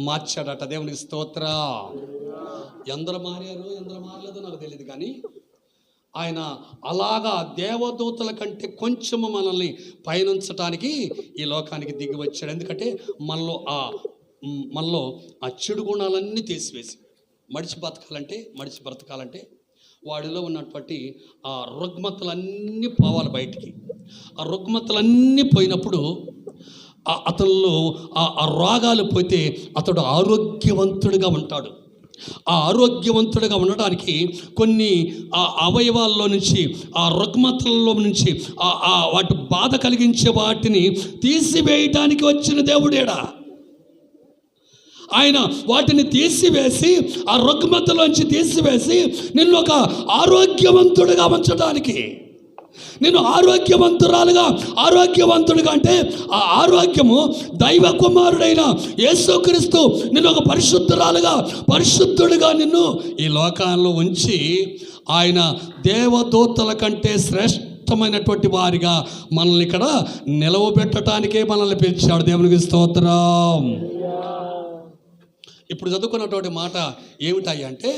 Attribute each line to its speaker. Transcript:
Speaker 1: మార్చాడట. దేవునికి స్తోత్ర. ఎందరు మారారు ఎందరు మారలేదో నాకు తెలియదు, కానీ ఆయన అలాగా దేవదూతల కంటే కొంచెము మనల్ని పయనించటానికి ఈ లోకానికి దిగి వచ్చాడు. ఎందుకంటే మనలో ఆ చెడు గుణాలన్నీ తీసివేసి మడిచి బ్రతకాలంటే వాడిలో ఉన్నటువంటి ఆ రుగ్మతలన్నీ పోవాలి బయటికి. ఆ రుగ్మతలన్నీ పోయినప్పుడు అతనిలో ఆ రోగాలు పోతే అతడు ఆరోగ్యవంతుడిగా ఉంటాడు. ఆ ఆరోగ్యవంతుడిగా ఉండడానికి కొన్ని ఆ అవయవాల్లో నుంచి, ఆ రుగ్మతల్లో నుంచి, వాటి బాధ కలిగించే వాటిని తీసివేయటానికి వచ్చిన దేవుడేడా. ఆయన వాటిని తీసివేసి, ఆ రుగ్మతలోంచి తీసివేసి నిన్ను ఒక ఆరోగ్యవంతుడిగా ఉంచడానికి, నేను ఆరోగ్యవంతుడిగా అంటే ఆ ఆరోగ్యము దైవ కుమారుడైన యేసుక్రీస్తు నిన్ను ఒక పరిశుద్ధుడిగా నిన్ను ఈ లోకాల్లో ఉంచి ఆయన దేవదూతల కంటే శ్రేష్టమైనటువంటి వారిగా మనల్ని ఇక్కడ నిలవబెట్టడానికే మనల్ని పిలిచాడు. దేవునికి స్తోత్రం. ఇప్పుడు చదువుకున్నటువంటి మాట ఏమిటాయి అంటే,